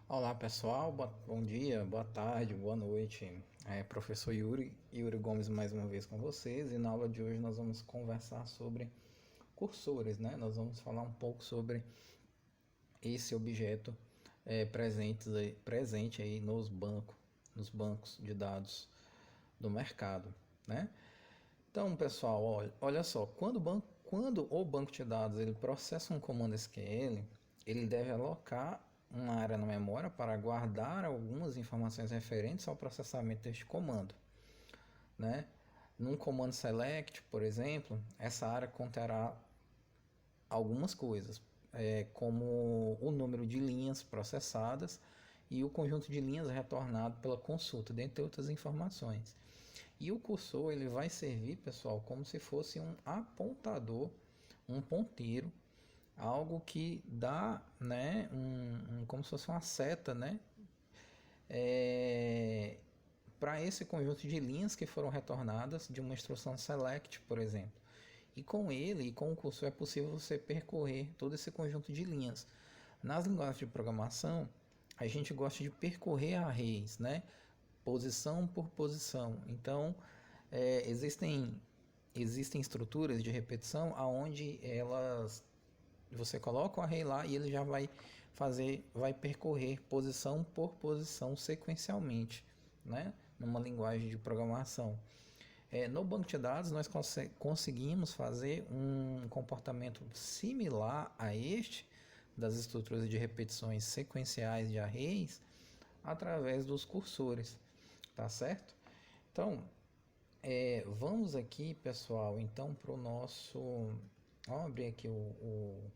Olá pessoal, bom dia, boa tarde, boa noite. Professor Yuri Gomes mais uma vez com vocês, e na aula de hoje nós vamos conversar sobre cursores, né? Nós vamos falar um pouco sobre esse objeto presente aí nos bancos de dados do mercado, né? Então, pessoal, olha só, quando o banco de dados ele processa um comando SQL, ele deve alocar uma área na memória para guardar algumas informações referentes ao processamento deste comando, né? Num comando select, por exemplo, essa área conterá algumas coisas, como o número de linhas processadas e o conjunto de linhas retornado pela consulta, dentre outras informações. E o cursor ele vai servir, pessoal, como se fosse um apontador, um ponteiro, algo que dá, né, como se fosse uma seta, né, para esse conjunto de linhas que foram retornadas de uma instrução select, por exemplo. E com ele e com o cursor é possível você percorrer todo esse conjunto de linhas. Nas linguagens de programação, a gente gosta de percorrer arrays, né? Posição por posição. Então, existem estruturas de repetição aonde você coloca o array lá e ele já vai percorrer posição por posição sequencialmente, né? Numa linguagem de programação. No banco de dados nós conseguimos fazer um comportamento similar a este das estruturas de repetições sequenciais de arrays através dos cursores, tá certo? Então, vamos aqui, pessoal, então para o nosso... Vamos abrir aqui o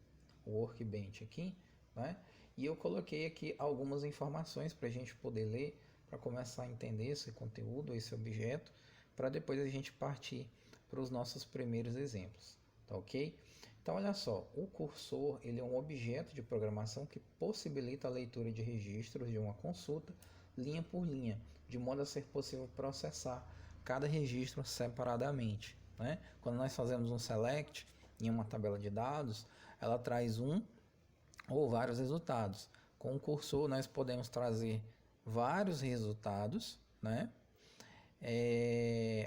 Workbench aqui, né? E eu coloquei aqui algumas informações para a gente poder ler, para começar a entender esse conteúdo, esse objeto, para depois a gente partir para os nossos primeiros exemplos, tá ok? Então olha só, o cursor ele é um objeto de programação que possibilita a leitura de registros de uma consulta linha por linha, de modo a ser possível processar cada registro separadamente, né? Quando nós fazemos um select em uma tabela de dados, ela traz um ou vários resultados. Com o cursor nós podemos trazer vários resultados, né?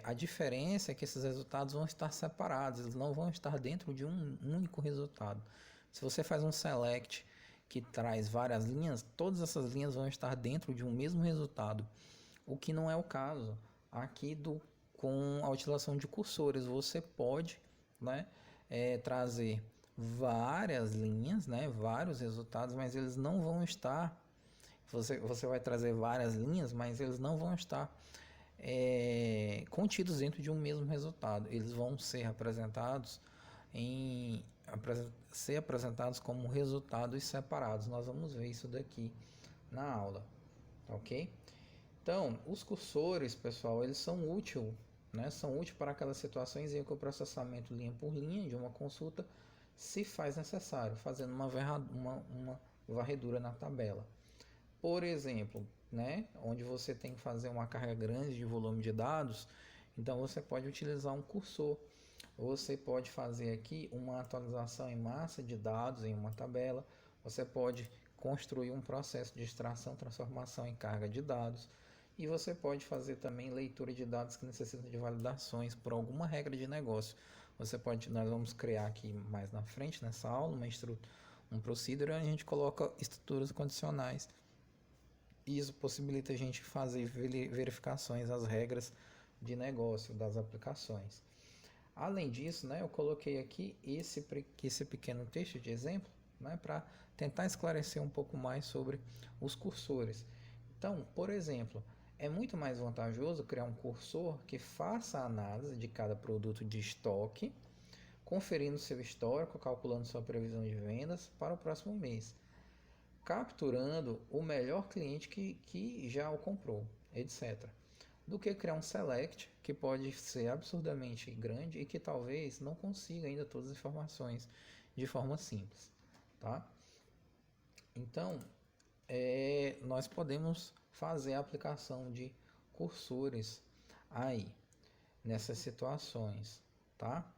A diferença é que esses resultados vão estar separados, eles não vão estar dentro de um único resultado. Se você faz um select que traz várias linhas, todas essas linhas vão estar dentro de um mesmo resultado, o que não é o caso aqui com a utilização de cursores. Você pode, né, trazer várias linhas, né, vários resultados, mas eles não vão estar. Você vai trazer várias linhas, mas eles não vão estar contidos dentro de um mesmo resultado. Eles vão ser apresentados como resultados separados. Nós vamos ver isso daqui na aula, ok? Então, os cursores, pessoal, eles são úteis, né? São úteis para aquelas situações em que o processamento linha por linha de uma consulta se faz necessário, fazendo uma varredura na tabela. Por exemplo, né, onde você tem que fazer uma carga grande de volume de dados, então você pode utilizar um cursor. Você pode fazer aqui uma atualização em massa de dados em uma tabela. Você pode construir um processo de extração, transformação em carga de dados. E você pode fazer também leitura de dados que necessitam de validações por alguma regra de negócio. Nós vamos criar aqui mais na frente nessa aula um procedure onde a gente coloca estruturas condicionais. Isso possibilita a gente fazer verificações às regras de negócio das aplicações. Além disso, né, eu coloquei aqui esse pequeno texto de exemplo, né, para tentar esclarecer um pouco mais sobre os cursores. Então, por exemplo, é muito mais vantajoso criar um cursor que faça a análise de cada produto de estoque, conferindo seu histórico, calculando sua previsão de vendas para o próximo mês, capturando o melhor cliente que já o comprou, etc. Do que criar um select que pode ser absurdamente grande e que talvez não consiga ainda todas as informações de forma simples, tá? Então, nós podemos fazer a aplicação de cursores aí nessas situações, tá?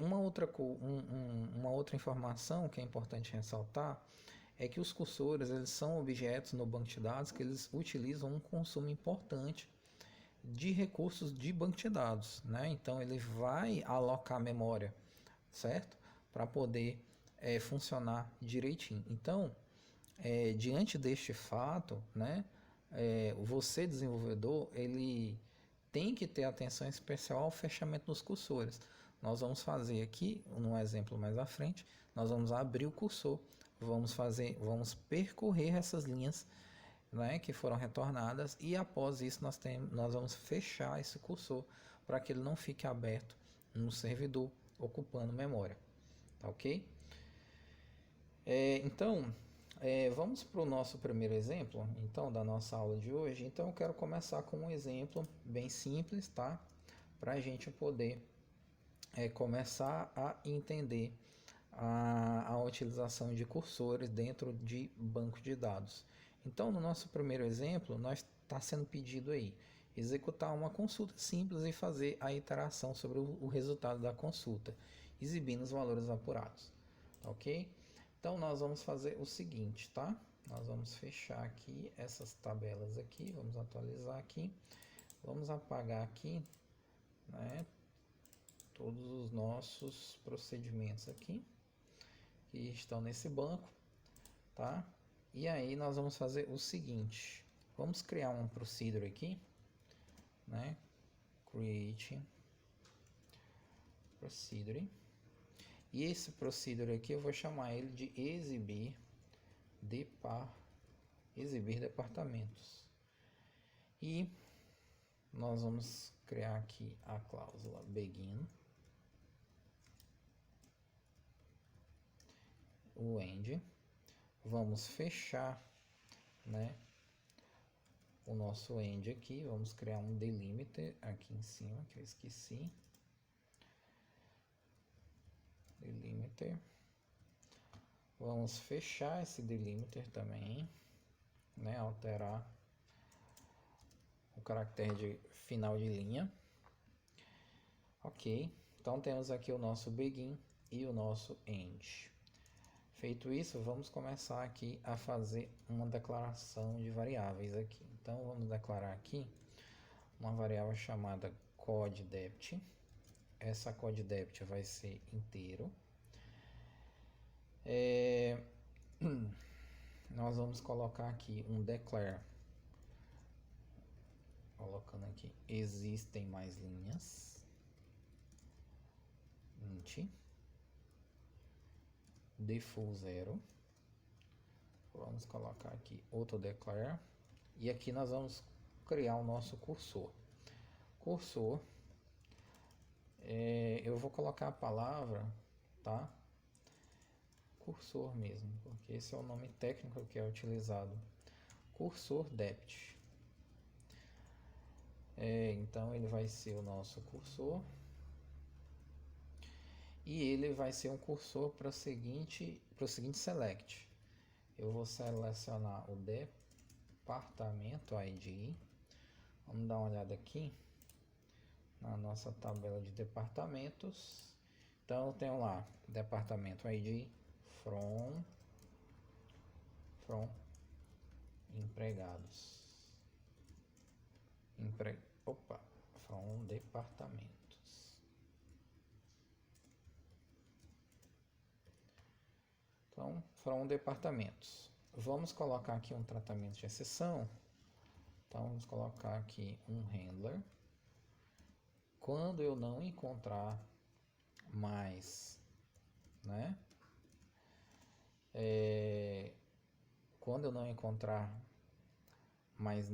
Uma outra informação que é importante ressaltar é que os cursores eles são objetos no banco de dados que eles utilizam um consumo importante de recursos de banco de dados, né? Então ele vai alocar memória, certo? Para poder funcionar direitinho. Então, diante deste fato, né? Você desenvolvedor, ele tem que ter atenção especial ao fechamento dos cursores. Nós vamos fazer aqui, num exemplo mais à frente, nós vamos abrir o cursor, vamos percorrer essas linhas, né, que foram retornadas, e após isso nós vamos fechar esse cursor para que ele não fique aberto no servidor ocupando memória, tá ok? Então, vamos para o nosso primeiro exemplo, então, da nossa aula de hoje. Então, eu quero começar com um exemplo bem simples, tá? Para a gente poder começar a entender a utilização de cursores dentro de banco de dados. Então, no nosso primeiro exemplo, nós está sendo pedido aí executar uma consulta simples e fazer a iteração sobre o resultado da consulta, exibindo os valores apurados, ok? Então, nós vamos fazer o seguinte, tá? Nós vamos fechar aqui essas tabelas aqui, vamos atualizar aqui, vamos apagar aqui, né, todos os nossos procedimentos aqui que estão nesse banco, tá? E aí nós vamos fazer o seguinte, vamos criar um procedure aqui, né? Create procedure. E esse procedure aqui eu vou chamar ele de exibir departamentos. E nós vamos criar aqui a cláusula begin, o end, vamos fechar, né, o nosso end aqui, vamos criar um delimiter aqui em cima, que eu esqueci, delimiter, vamos fechar esse delimiter também, né, alterar o caractere de final de linha, ok, então temos aqui o nosso begin e o nosso end. Feito isso, vamos começar aqui a fazer uma declaração de variáveis aqui. Então, vamos declarar aqui uma variável chamada CodeDept. Essa CodeDept vai ser inteiro. Nós vamos colocar aqui um declare, colocando aqui existem mais linhas, int, default 0, vamos colocar aqui outro declare, e aqui nós vamos criar o nosso cursor. Eu vou colocar a palavra, tá? Cursor mesmo, porque esse é o nome técnico que é utilizado. Cursor Dept. Então ele vai ser o nosso cursor. E ele vai ser um cursor para o seguinte select. Eu vou selecionar o departamento ID. Vamos dar uma olhada aqui na nossa tabela de departamentos. Então eu tenho lá departamento ID from empregados. From departamentos. Então, from departamentos. Vamos colocar aqui um tratamento de exceção. Então, vamos colocar aqui um handler. Quando eu não encontrar mais, né? Quando eu não encontrar mais,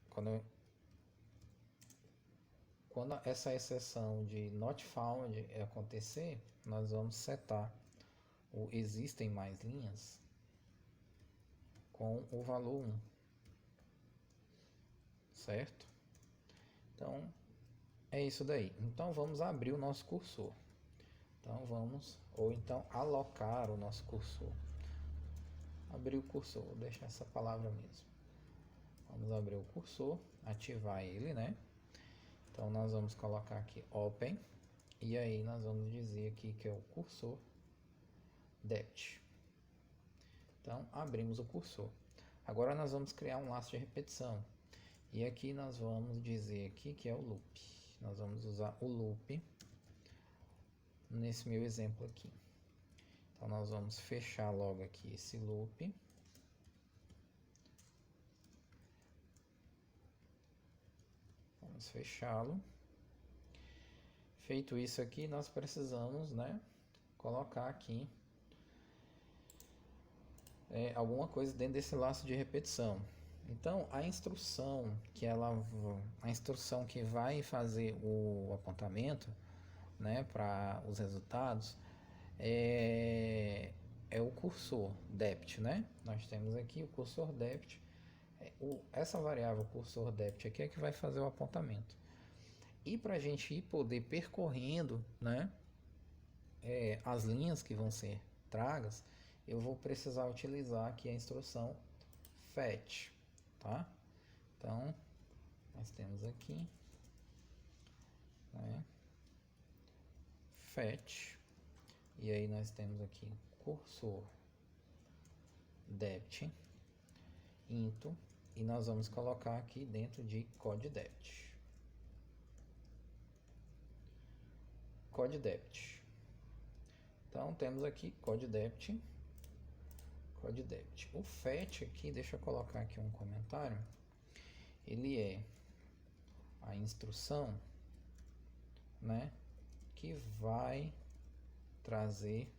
quando essa exceção de not found acontecer, nós vamos setar o existem mais linhas com o valor 1, certo? Então, é isso daí. Então, vamos abrir o nosso cursor. Então, então alocar o nosso cursor. Abrir o cursor, vou deixar essa palavra mesmo. Vamos abrir o cursor, ativar ele, né? Então, nós vamos colocar aqui Open. E aí, nós vamos dizer aqui que é o cursor dept. Então, abrimos o cursor. Agora nós vamos criar um laço de repetição. E aqui nós vamos dizer aqui que é o loop. Nós vamos usar o loop nesse meu exemplo aqui. Então, nós vamos fechar logo aqui esse loop. Vamos fechá-lo. Feito isso aqui, nós precisamos, né, colocar aqui alguma coisa dentro desse laço de repetição. Então, a instrução que vai fazer o apontamento, né, para os resultados é o cursor dept, né? Nós temos aqui o cursor dept. Essa variável cursor dept aqui é que vai fazer o apontamento. E para a gente poder percorrendo, né, as linhas que vão ser tragas, eu vou precisar utilizar aqui a instrução fetch, tá? Então, nós temos aqui, né, fetch, e aí nós temos aqui cursor dept into, e nós vamos colocar aqui dentro de codeDept. codeDept. Então, temos aqui codeDept. O fetch aqui, deixa eu colocar aqui um comentário. Ele é a instrução, né, que vai trazer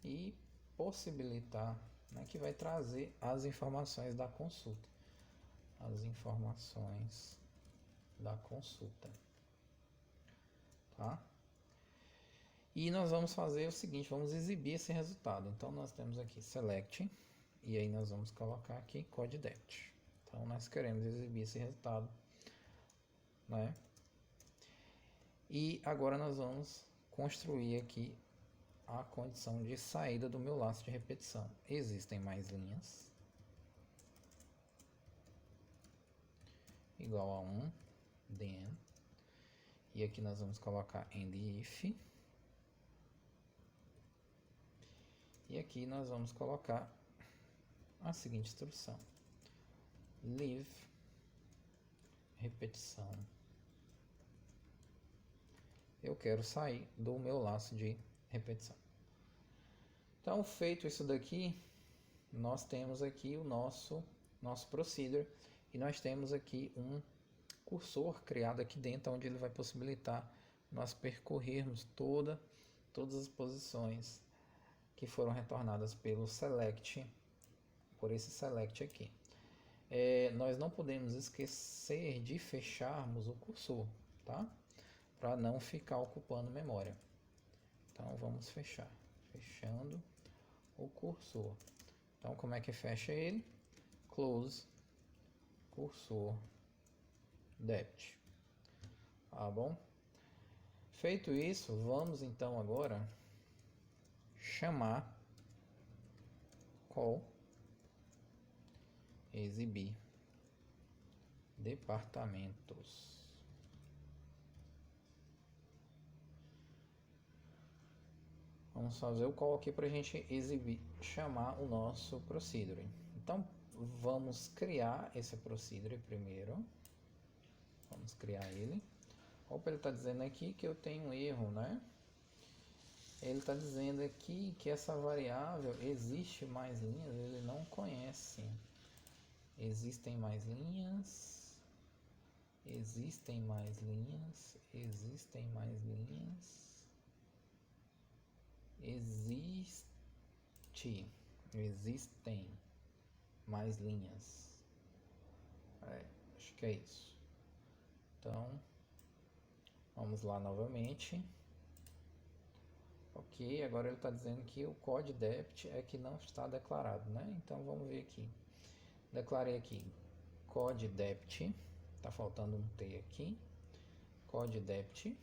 e possibilitar, né, que vai trazer as informações da consulta. As informações da consulta. Tá? E nós vamos fazer o seguinte, vamos exibir esse resultado. Então, nós temos aqui select, e aí nós vamos colocar aqui codeDept. Então, nós queremos exibir esse resultado, né? E agora nós vamos construir aqui a condição de saída do meu laço de repetição. Existem mais linhas. Igual a 1, then. E aqui nós vamos colocar end if. E aqui nós vamos colocar a seguinte instrução. Leave repetição. Eu quero sair do meu laço de repetição. Então, feito isso daqui, nós temos aqui o nosso procedure e nós temos aqui um cursor criado aqui dentro, onde ele vai possibilitar nós percorrermos todas as posições que foram retornadas pelo select, por esse select aqui. Nós não podemos esquecer de fecharmos o cursor, tá? Para não ficar ocupando memória. Então vamos fechar, fechando o cursor. Então como é que fecha ele? Close cursor dept. Tá bom? Feito isso, vamos então agora chamar call exibir departamentos. Vamos fazer o call aqui para a gente chamar o nosso procedure. Então, vamos criar esse procedure primeiro. Vamos criar ele. Opa, ele está dizendo aqui que eu tenho um erro, né? Ele está dizendo aqui que essa variável existe mais linhas, ele não conhece. Existem mais linhas. Existem mais linhas. Existem mais linhas. Existem mais linhas. Acho que é isso. Então, vamos lá novamente. Ok, agora ele está dizendo que o codeDept é que não está declarado, né? Então, vamos ver aqui. Declarei aqui codeDept, está faltando um T aqui. codeDept,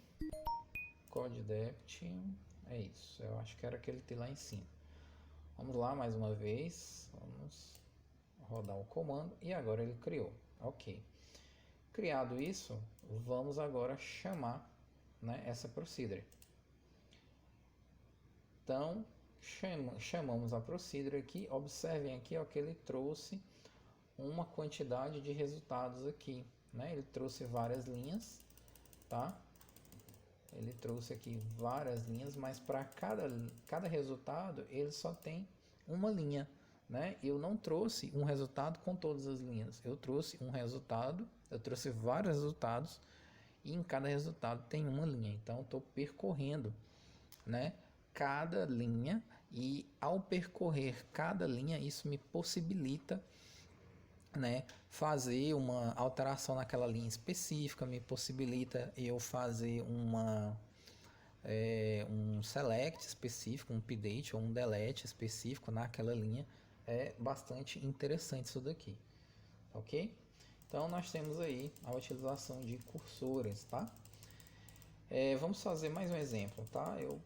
é isso, eu acho que era aquele T lá em cima. Vamos lá mais uma vez, vamos rodar o comando e agora ele criou. Ok. Criado isso, vamos agora chamar, né, essa procedure. Então, Chamamos a Procedure aqui, observem aqui ó, que ele trouxe uma quantidade de resultados aqui, né? Ele trouxe várias linhas, tá? Ele trouxe aqui várias linhas, mas para cada resultado ele só tem uma linha, né? Eu não trouxe um resultado com todas as linhas. Eu trouxe um resultado, eu trouxe vários resultados e em cada resultado tem uma linha. Então, estou percorrendo, né, cada linha e ao percorrer cada linha, isso me possibilita, né, fazer uma alteração naquela linha específica, me possibilita eu fazer um select específico, um update ou um delete específico naquela linha. É bastante interessante isso daqui, ok? Então nós temos aí a utilização de cursores, tá? Vamos fazer mais um exemplo, tá? Eu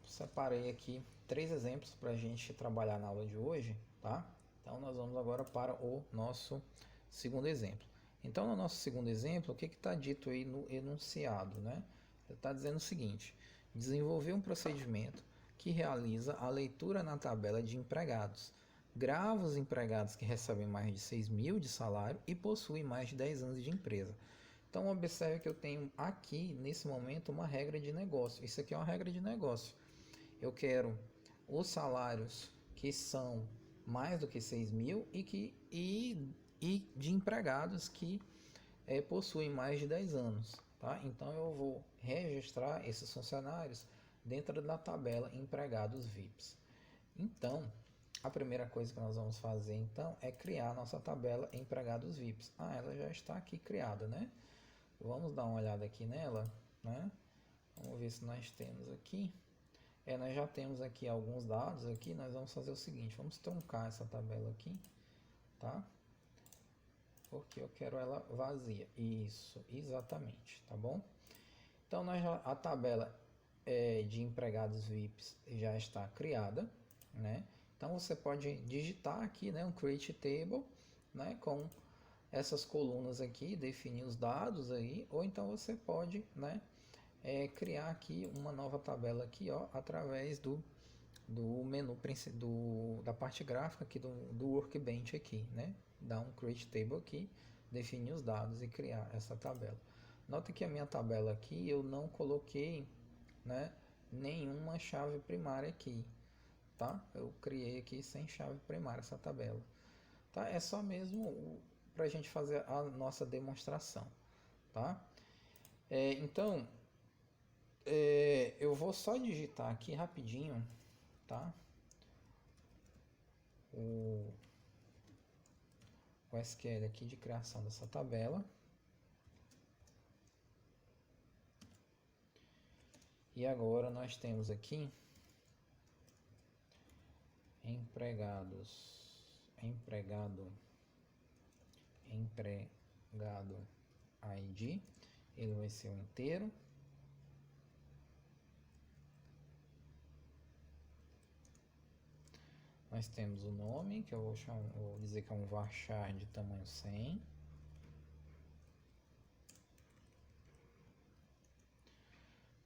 separei aqui 3 exemplos para a gente trabalhar na aula de hoje, tá? Então nós vamos agora para o nosso segundo exemplo. Então no nosso segundo exemplo, o que está dito aí no enunciado, né? Ele está dizendo o seguinte: desenvolver um procedimento que realiza a leitura na tabela de empregados, grava os empregados que recebem mais de 6 mil de salário e possuem mais de 10 anos de empresa. Então observe que eu tenho aqui nesse momento uma regra de negócio. Isso aqui é uma regra de negócio. Eu quero os salários que são mais do que 6 mil e de empregados que possuem mais de 10 anos. Tá? Então eu vou registrar esses funcionários dentro da tabela empregados VIPs. Então, a primeira coisa que nós vamos fazer então é criar nossa tabela empregados VIPs. Ela já está aqui criada, né? Vamos dar uma olhada aqui nela, né? Vamos ver se nós temos aqui. Nós já temos aqui alguns dados aqui. Nós vamos fazer o seguinte: vamos truncar essa tabela aqui, tá? Porque eu quero ela vazia. Isso, exatamente, tá bom? Então a tabela de empregados VIPs já está criada, né? Então você pode digitar aqui, né, um create table, né, com essas colunas aqui, definir os dados aí, ou então você pode, né, criar aqui uma nova tabela aqui, ó, através do menu da parte gráfica aqui do workbench aqui, né? Dar um create table aqui, definir os dados e criar essa tabela. Nota que a minha tabela aqui eu não coloquei, né, nenhuma chave primária aqui, tá? Eu criei aqui sem chave primária essa tabela, tá? É só mesmo para a gente fazer a nossa demonstração, tá? Então eu vou só digitar aqui rapidinho, tá? O SQL aqui de criação dessa tabela. E agora nós temos aqui empregado ID, ele vai ser o inteiro. Nós temos o nome, que eu vou dizer que é um varchar de tamanho 100.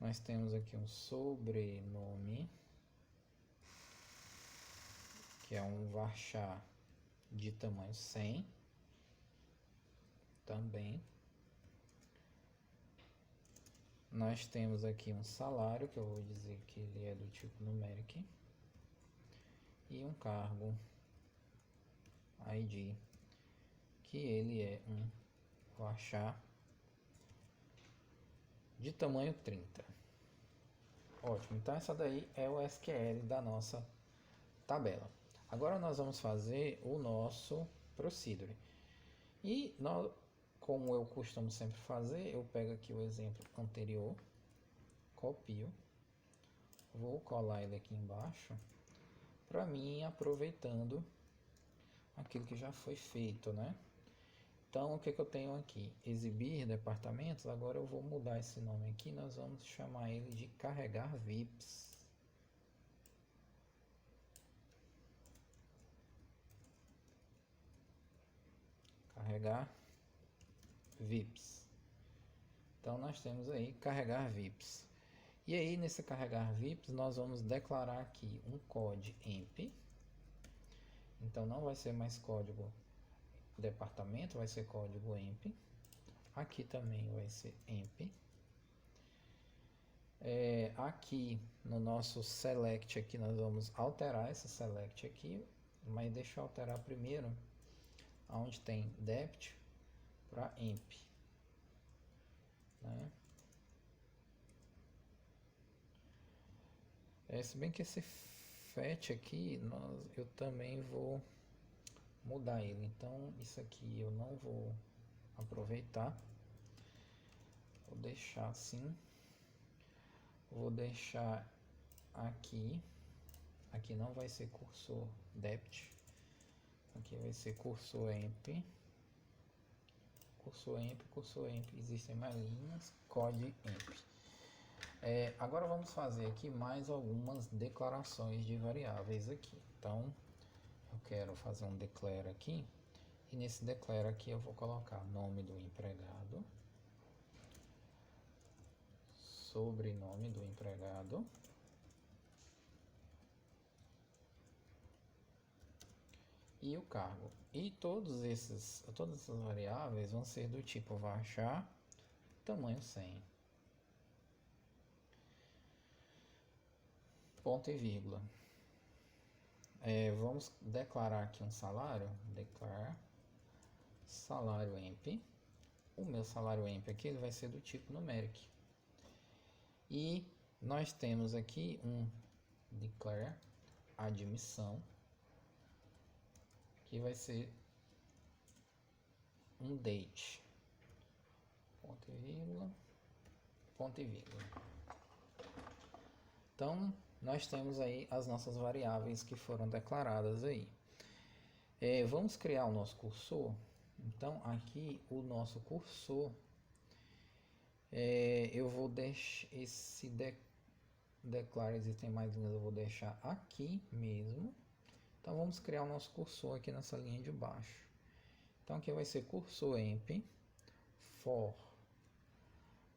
Nós temos aqui um sobrenome, que é um varchar de tamanho 100 também. Nós temos aqui um salário, que eu vou dizer que ele é do tipo numeric. E um cargo ID, que ele é um varchar de tamanho 30. Ótimo, então essa daí é o SQL da nossa tabela. Agora nós vamos fazer o nosso procedure. E como eu costumo sempre fazer, eu pego aqui o exemplo anterior, copio, vou colar ele aqui embaixo, para mim aproveitando aquilo que já foi feito, né? Então o que eu tenho aqui? Exibir departamentos. Agora eu vou mudar esse nome aqui, nós vamos chamar ele de carregar VIPs. Carregar VIPs. Então nós temos aí carregar VIPs. E aí, nesse carregar VIPs, nós vamos declarar aqui um código emp. Então, não vai ser mais código departamento, vai ser código emp. Aqui também vai ser emp. Aqui no nosso select aqui, nós vamos alterar esse select aqui. Mas deixa eu alterar primeiro onde tem dept para emp. Né? Se bem que esse fetch aqui, eu também vou mudar ele. Então, isso aqui eu não vou aproveitar. Vou deixar assim. Vou deixar aqui. Aqui não vai ser cursor dept. Aqui vai ser cursor emp. Cursor emp, cursor emp. Existem mais linhas. Code emp. Agora vamos fazer aqui mais algumas declarações de variáveis aqui. Então, eu quero fazer um declare aqui. E nesse declare aqui eu vou colocar nome do empregado, sobrenome do empregado, e o cargo. E todas essas variáveis vão ser do tipo varchar tamanho 100. Ponto e vírgula. Vamos declarar aqui um salário. Declarar salário emp. O meu salário emp aqui ele vai ser do tipo numeric. E nós temos aqui um declare admissão, que vai ser um date. Ponto e vírgula. Ponto e vírgula. Então, nós temos aí as nossas variáveis que foram declaradas aí. Vamos criar o nosso cursor. Então, aqui o nosso cursor, eu vou deixar esse declare existem mais linhas, eu vou deixar aqui mesmo. Então, vamos criar o nosso cursor aqui nessa linha de baixo. Então, aqui vai ser cursor emp for,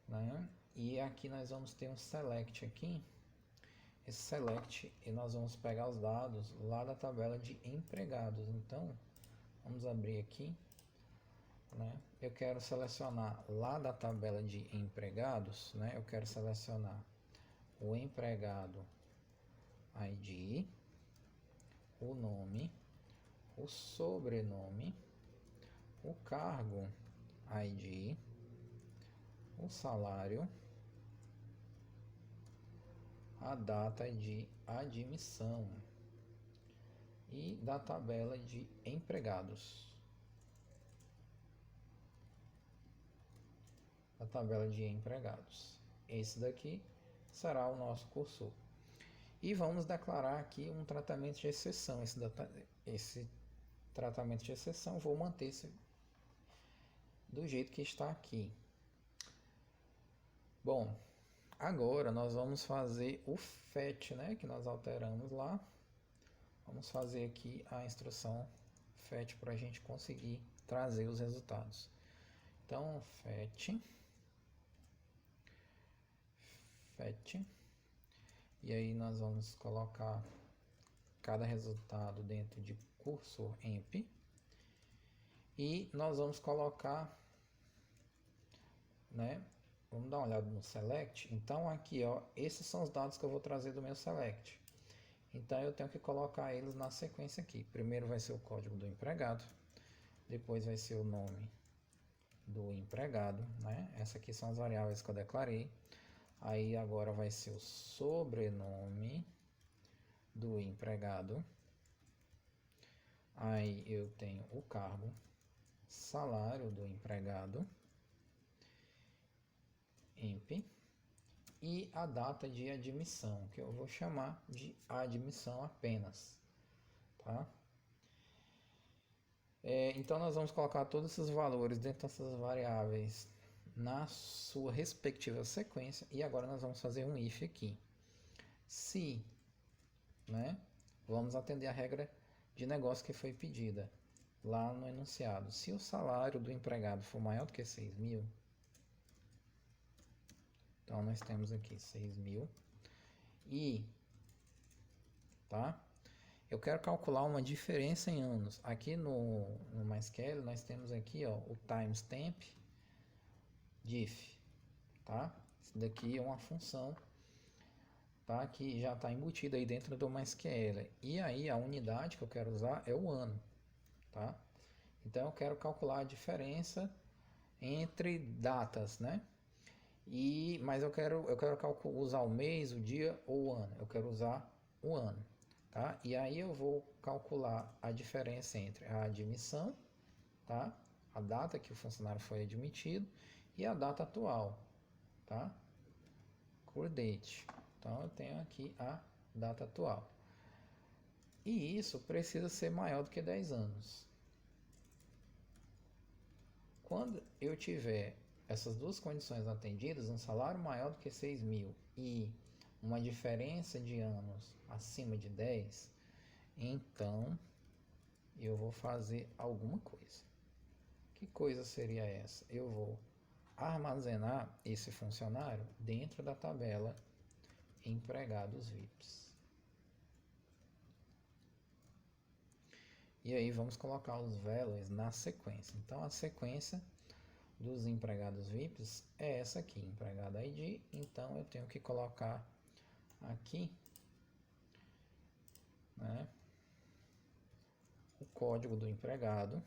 né? E aqui nós vamos ter um select aqui. Esse select, e nós vamos pegar os dados lá da tabela de empregados. Então, vamos abrir aqui, né? Eu quero selecionar lá da tabela de empregados, né? Eu quero selecionar o empregado ID, o nome, o sobrenome, o cargo ID, o salário, a data de admissão e da tabela de empregados. A tabela de empregados. Esse daqui será o nosso cursor. E vamos declarar aqui um tratamento de exceção. Esse tratamento de exceção, vou manter do jeito que está aqui. Bom, agora nós vamos fazer o fetch, né, que nós alteramos lá. Vamos fazer aqui a instrução fetch para a gente conseguir trazer os resultados. Então, fetch, e aí nós vamos colocar cada resultado dentro de cursor emp, e nós vamos colocar, né, vamos dar uma olhada no select. Então aqui, ó, esses são os dados que eu vou trazer do meu select. Então eu tenho que colocar eles na sequência aqui. Primeiro vai ser o código do empregado, depois vai ser o nome do empregado, né? Essas aqui são as variáveis que eu declarei. Aí agora vai ser o sobrenome do empregado. Aí eu tenho o cargo, salário do empregado, emp, e a data de admissão, que eu vou chamar de admissão apenas, tá? Então nós vamos colocar todos esses valores dentro dessas variáveis na sua respectiva sequência, e agora nós vamos fazer um if aqui. Se, né, vamos atender a regra de negócio que foi pedida lá no enunciado. Se o salário do empregado for maior do que 6.000, Então, nós temos aqui 6.000 e, tá? Eu quero calcular uma diferença em anos. Aqui no MySQL, nós temos aqui, ó, o timestamp diff, tá? Isso daqui é uma função, tá? Que já está embutida aí dentro do MySQL. E aí, a unidade que eu quero usar é o ano, tá? Então, eu quero calcular a diferença entre datas, né? Mas eu quero usar o mês, o dia ou o ano. Eu quero usar o ano, tá? E aí eu vou calcular a diferença entre a admissão, tá? A data que o funcionário foi admitido e a data atual, tá? Current date. Então eu tenho aqui a data atual. E isso precisa ser maior do que 10 anos. Quando eu tiver essas duas condições atendidas, um salário maior do que 6.000 e uma diferença de anos acima de 10, então eu vou fazer alguma coisa. Que coisa seria essa? Eu vou armazenar esse funcionário dentro da tabela empregados VIPs. E aí vamos colocar os values na sequência. Então a sequência dos empregados VIPs é essa aqui, empregado ID. Então eu tenho que colocar aqui, né, o código do empregado,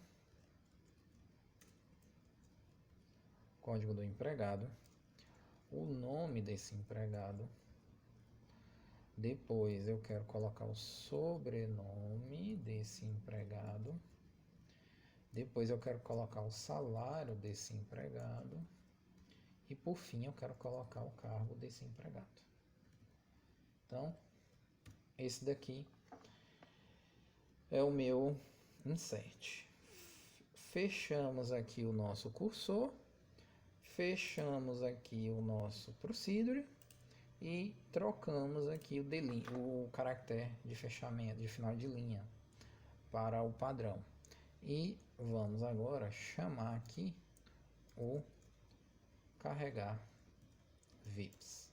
o nome desse empregado. Depois eu quero colocar o sobrenome desse empregado. Depois eu quero colocar o salário desse empregado. E por fim eu quero colocar o cargo desse empregado. Então, esse daqui é o meu insert. Fechamos aqui o nosso cursor. Fechamos aqui o nosso procedure. E trocamos aqui o caractere de fechamento, de final de linha, para o padrão. E vamos agora chamar aqui o carregar VIPs.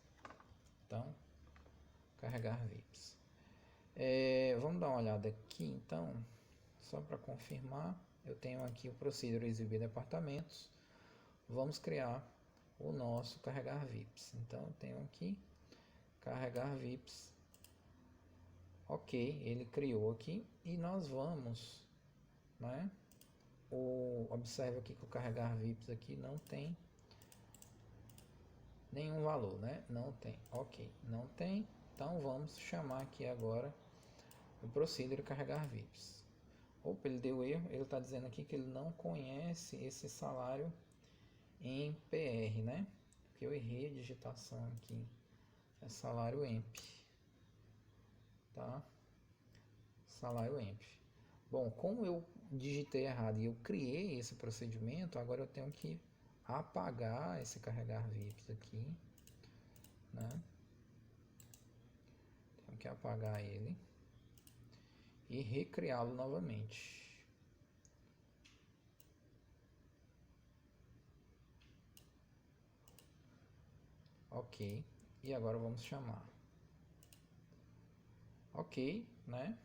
Então, carregar VIPs. Vamos dar uma olhada aqui, então, só para confirmar. Eu tenho aqui o procedure exibir departamentos. Vamos criar o nosso carregar VIPs. Então, eu tenho aqui carregar VIPs. Ok, ele criou aqui e nós vamos, né? Observe aqui que o carregar VIPs aqui não tem nenhum valor, né? Não tem. Ok, não tem. Então vamos chamar aqui agora o procedure carregar VIPs. Opa, ele deu erro. Ele está dizendo aqui que ele não conhece esse salário em PR, né? Porque eu errei a digitação aqui. É salário EMP, tá? Salário EMP. Bom, como eu digitei errado e eu criei esse procedimento, agora eu tenho que apagar esse carregar VIPs aqui, né? Tenho que apagar ele e recriá-lo novamente. Ok, e agora vamos chamar. Ok, né?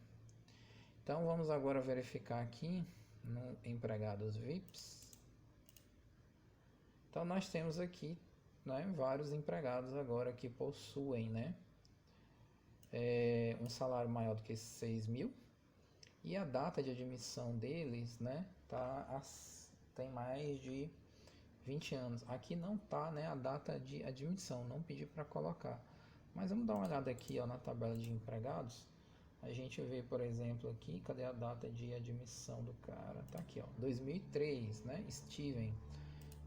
Então vamos agora verificar aqui no empregados VIPs. Então nós temos aqui, né, vários empregados agora que possuem, né, um salário maior do que 6.000 e a data de admissão deles, né, tem mais de 20 anos. Aqui não tá, né, a data de admissão, não pedi para colocar. Mas vamos dar uma olhada aqui, ó, na tabela de empregados. A gente vê, por exemplo, aqui, cadê a data de admissão do cara? Tá aqui, ó, 2003, né, Steven.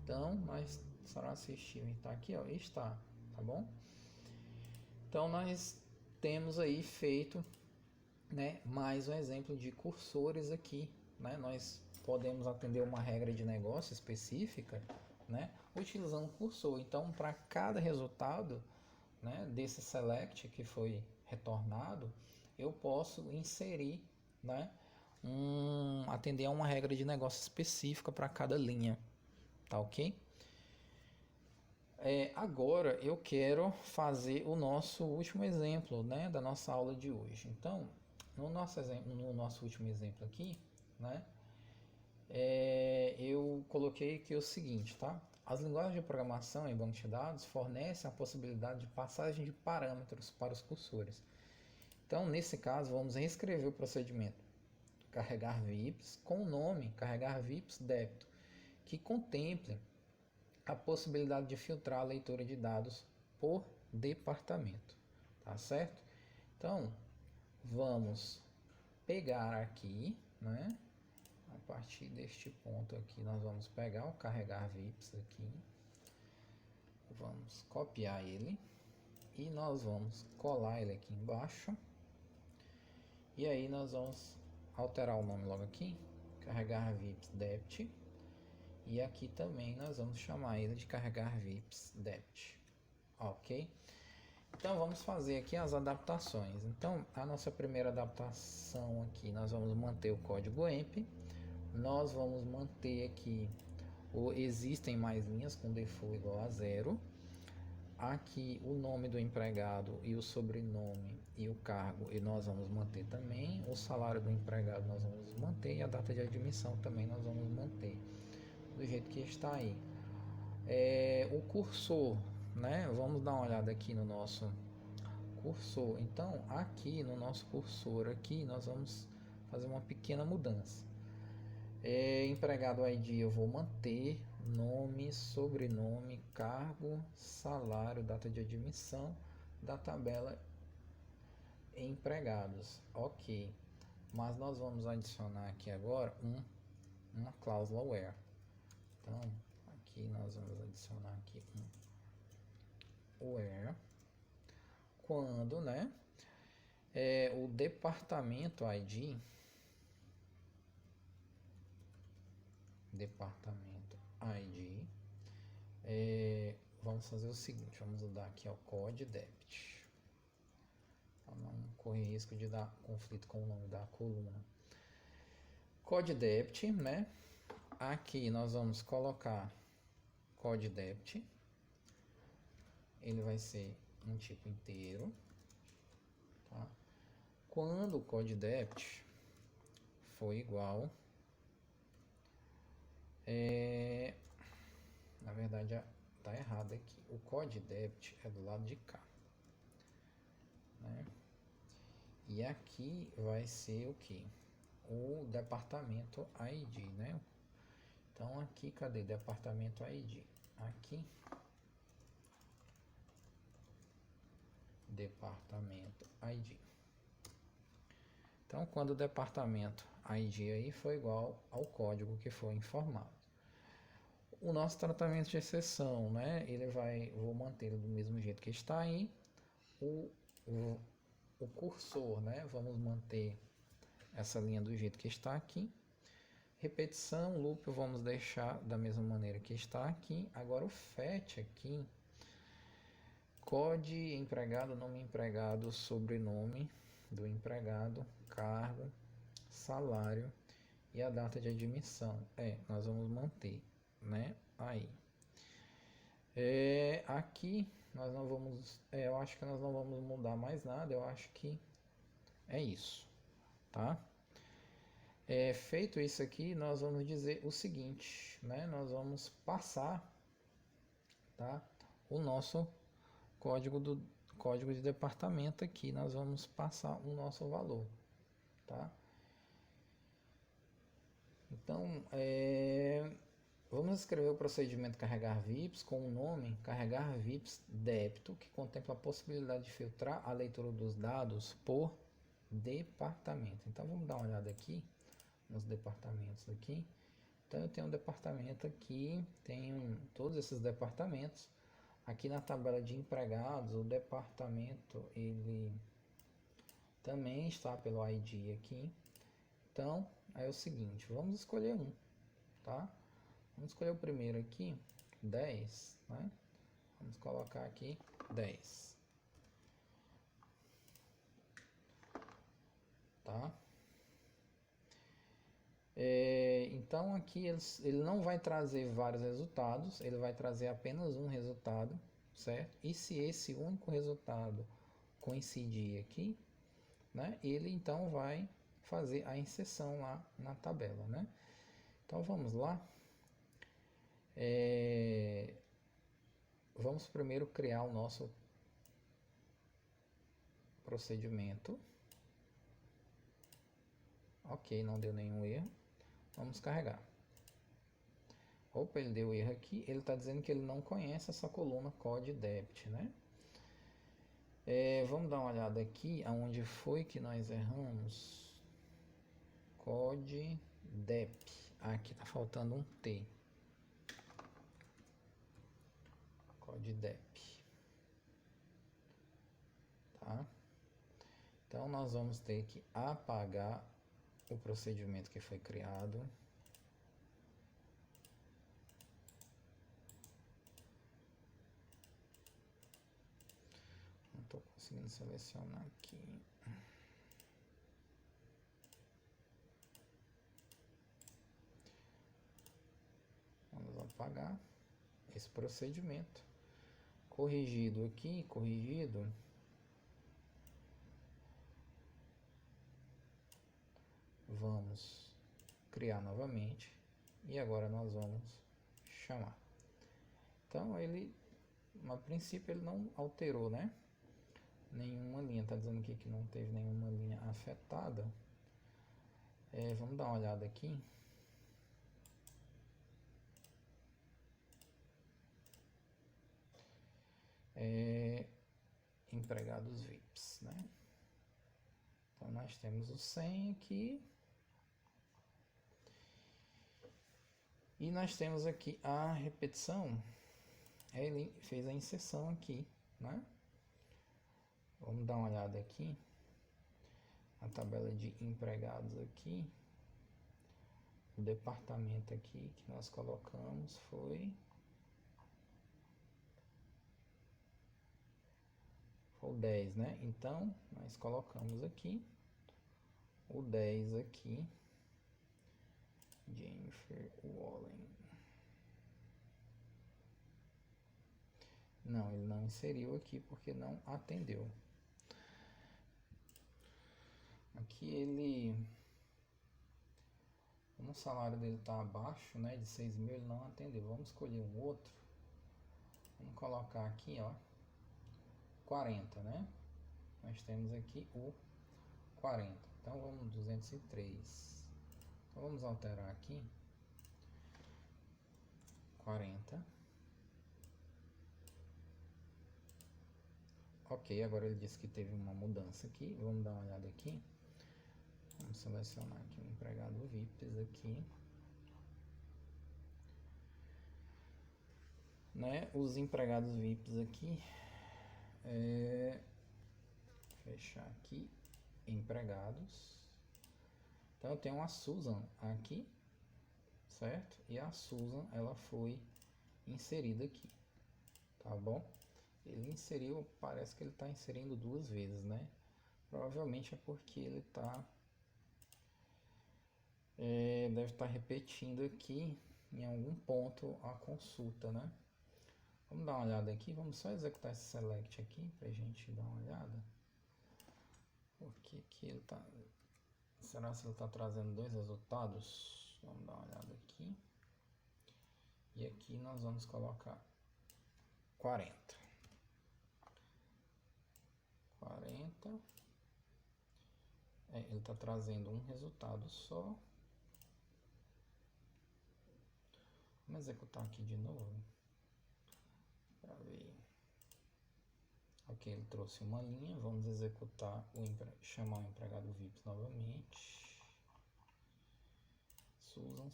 Então, será se Steven tá aqui, ó, está, tá bom? Então, nós temos aí feito, né, mais um exemplo de cursores aqui, né? Nós podemos atender uma regra de negócio específica, né, utilizando cursor. Então, para cada resultado, né, desse select que foi retornado, eu posso inserir, né, atender a uma regra de negócio específica para cada linha, tá ok? Agora eu quero fazer o nosso último exemplo, né, da nossa aula de hoje. Então, no nosso último exemplo aqui, né, eu coloquei aqui o seguinte, tá? As linguagens de programação em banco de dados fornecem a possibilidade de passagem de parâmetros para os cursores. Então, nesse caso, vamos reescrever o procedimento carregar VIPs com o nome carregar VIPs débito, que contemple a possibilidade de filtrar a leitura de dados por departamento, tá certo? Então, vamos pegar aqui, né? A partir deste ponto aqui, nós vamos pegar o carregar VIPs aqui, vamos copiar ele e nós vamos colar ele aqui embaixo. E aí nós vamos alterar o nome logo aqui, carregar VIPs debit. E aqui também nós vamos chamar ele de carregar VIPs debit. Ok? Então vamos fazer aqui as adaptações. Então a nossa primeira adaptação aqui, nós vamos manter o código EMP. Nós vamos manter aqui o existem mais linhas com default igual a 0. Aqui o nome do empregado e o sobrenome e o cargo e nós vamos manter também. O salário do empregado nós vamos manter e a data de admissão também nós vamos manter do jeito que está aí. O cursor, né? Vamos dar uma olhada aqui no nosso cursor. Então aqui no nosso cursor aqui nós vamos fazer uma pequena mudança. Empregado ID eu vou manter nome, sobrenome, cargo, salário, data de admissão da tabela empregados, ok. Mas nós vamos adicionar aqui agora uma cláusula where. Então aqui nós vamos adicionar aqui um where quando, né, o departamento ID vamos fazer o seguinte, vamos mudar aqui ao code debit para não correr risco de dar conflito com o nome da coluna. Code debit, né? Aqui nós vamos colocar code debit, ele vai ser um tipo inteiro, tá? Quando o code debit for igual, na verdade tá errado aqui, o code debit é do lado de cá, né? E aqui vai ser o que? O departamento ID, né? Então aqui, cadê departamento ID? Aqui, departamento ID. Então quando o departamento ID aí for igual ao código que foi informado. O nosso tratamento de exceção, né? Vou manter do mesmo jeito que está aí. O cursor, né? Vamos manter essa linha do jeito que está aqui. Repetição, loop, vamos deixar da mesma maneira que está aqui. Agora o fetch aqui, code empregado, nome empregado, sobrenome do empregado, cargo, salário e a data de admissão. Nós vamos manter, né? Aí. Aqui nós não vamos, eu acho que nós não vamos mudar mais nada, eu acho que é isso, tá? Feito isso aqui, nós vamos dizer o seguinte, né? Nós vamos passar, tá? O nosso código de departamento aqui, nós vamos passar o nosso valor, tá? Então, vamos escrever o procedimento carregar VIPs com o nome carregar VIPs débito, que contempla a possibilidade de filtrar a leitura dos dados por departamento. Então, vamos dar uma olhada aqui nos departamentos aqui. Então eu tenho um departamento aqui, tenho todos esses departamentos. Aqui na tabela de empregados, o departamento ele também está pelo ID aqui. Então é o seguinte, vamos escolher um, tá? Vamos escolher o primeiro aqui, 10, né? Vamos colocar aqui 10, tá? Então aqui ele não vai trazer vários resultados, ele vai trazer apenas um resultado, certo? E se esse único resultado coincidir aqui, né, ele então vai fazer a inserção lá na tabela, né? Então vamos lá. Vamos primeiro criar o nosso procedimento. Ok, não deu nenhum erro. Vamos carregar. Opa, ele deu erro aqui. Ele está dizendo que ele não conhece essa coluna Code Debit, né? Vamos dar uma olhada aqui aonde foi que nós erramos. Code Dep. Aqui está faltando um T. Code Dep. Tá? Então nós vamos ter que apagar o procedimento que foi criado. Não estou conseguindo selecionar aqui. Vamos apagar esse procedimento. Corrigido aqui, corrigido. Vamos criar novamente. E agora nós vamos chamar. Então ele, a princípio ele não alterou, né? Nenhuma linha. Tá dizendo aqui que não teve nenhuma linha afetada. Vamos dar uma olhada aqui. Empregados VIPs, né? Então nós temos o 100 aqui. E nós temos aqui a repetição. Ele fez a inserção aqui, né? Vamos dar uma olhada aqui. A tabela de empregados aqui. O departamento aqui que nós colocamos foi o 10, né? Então, nós colocamos aqui o 10 aqui. Jennifer Wallen. Não, ele não inseriu aqui porque não atendeu. Aqui ele... Como o salário dele está abaixo, né, de 6 mil, ele não atendeu. Vamos escolher um outro. Vamos colocar aqui, ó, 40, né? Nós temos aqui o 40. Então vamos 203. Então vamos alterar aqui. 40. Ok, agora ele disse que teve uma mudança aqui. Vamos dar uma olhada aqui. Vamos selecionar aqui o empregado VIPs aqui. Né? Os empregados VIPs aqui. Fechar aqui. Empregados. Então eu tenho a Susan aqui. Certo? E a Susan, ela foi inserida aqui. Tá bom? Ele inseriu, parece que ele está inserindo duas vezes, né? Provavelmente é porque ele está... deve estar repetindo aqui em algum ponto a consulta, né? Vamos dar uma olhada aqui, vamos só executar esse select aqui para a gente dar uma olhada. Porque que ele tá... Será que ele está trazendo dois resultados? Vamos dar uma olhada aqui. E aqui nós vamos colocar 40. 40. Ele está trazendo um resultado só. Vamos executar aqui de novo. Para ver. Ok, ele trouxe uma linha. Vamos executar, chamar o empregado VIPs novamente. Susan.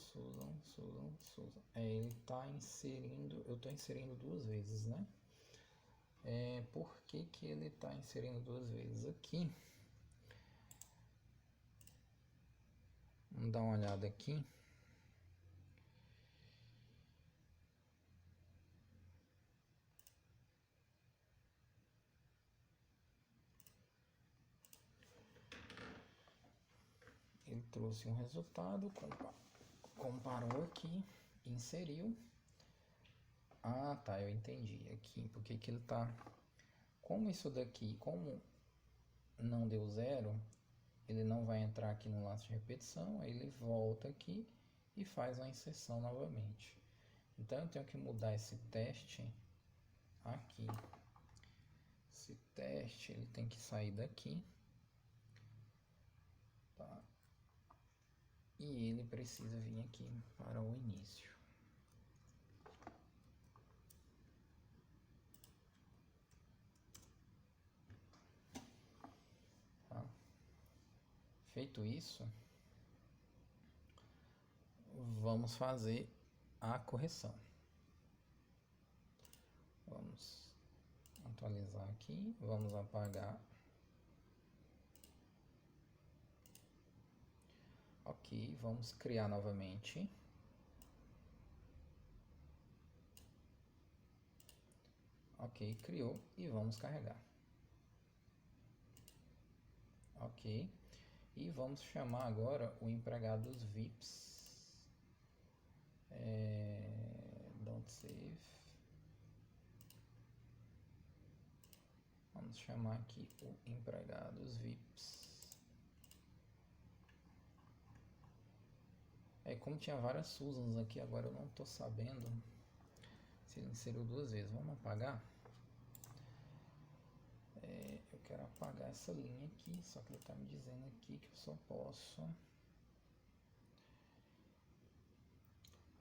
Ele está inserindo... Eu estou inserindo duas vezes, né? Por que que ele está inserindo duas vezes aqui? Vamos dar uma olhada aqui. Ele trouxe um resultado, comparou aqui, inseriu. Ah, tá, eu entendi aqui, porque que ele tá... Como isso daqui, como não deu zero, ele não vai entrar aqui no laço de repetição, aí ele volta aqui e faz uma inserção novamente. Então eu tenho que mudar esse teste aqui. Esse teste ele tem que sair daqui, tá? E ele precisa vir aqui para o início. Tá? Feito isso, vamos fazer a correção. Vamos atualizar aqui, vamos apagar. Ok, vamos criar novamente. Ok, criou e vamos carregar. Ok, e vamos chamar agora o empregado dos VIPs. Don't save. Vamos chamar aqui o empregado dos VIPs. Como tinha várias Susans aqui, agora eu não estou sabendo se ele inseriu duas vezes. Vamos apagar. Eu quero apagar essa linha aqui, só que ele está me dizendo aqui que eu só posso...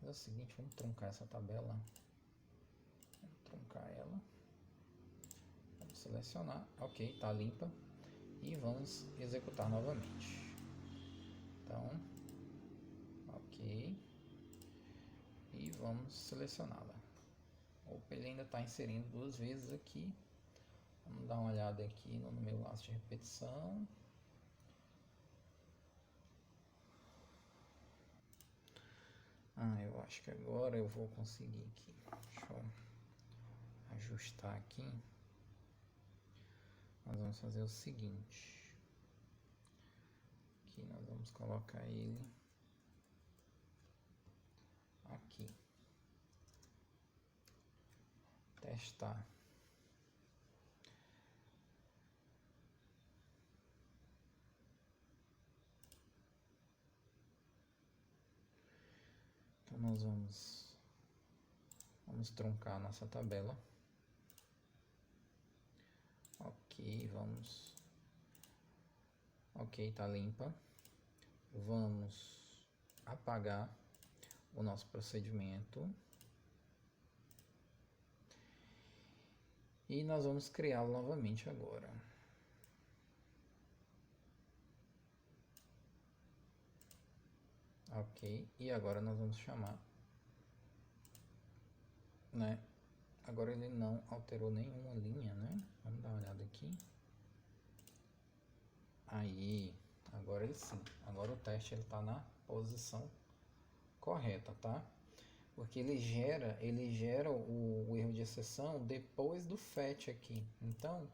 É o seguinte, vamos truncar essa tabela. Vamos truncar ela. Vamos selecionar. Ok, está limpa. E vamos executar novamente. Então, ok. E vamos selecioná-la. Opa, ele ainda está inserindo duas vezes aqui. Vamos dar uma olhada aqui no meu laço de repetição. Eu acho que agora eu vou conseguir aqui. Deixa eu ajustar aqui. Nós vamos fazer o seguinte. Aqui nós vamos colocar ele aqui. Testar. Então nós vamos truncar a nossa tabela. Ok, vamos... Ok, tá limpa. Vamos apagar o nosso procedimento. E nós vamos criá-lo novamente agora. Ok, e agora nós vamos chamar, né? Agora ele não alterou nenhuma linha, né? Vamos dar uma olhada aqui. Aí, agora ele sim. Agora o teste ele tá na posição correta, tá? Porque ele gera o erro de exceção depois do fetch aqui. Então,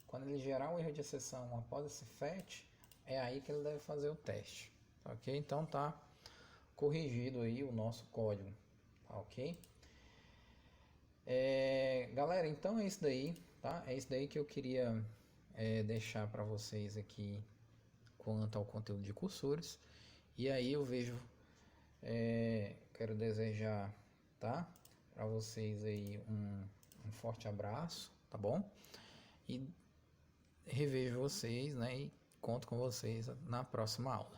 quando ele gerar o erro de exceção após esse fetch, é aí que ele deve fazer o teste, ok? Então tá corrigido aí o nosso código, tá ok? Galera, então é isso daí, tá? É isso daí que eu queria deixar para vocês aqui quanto ao conteúdo de cursores. E aí eu vejo, quero desejar, tá? Para vocês aí um forte abraço, tá bom? E revejo vocês, né? E conto com vocês na próxima aula.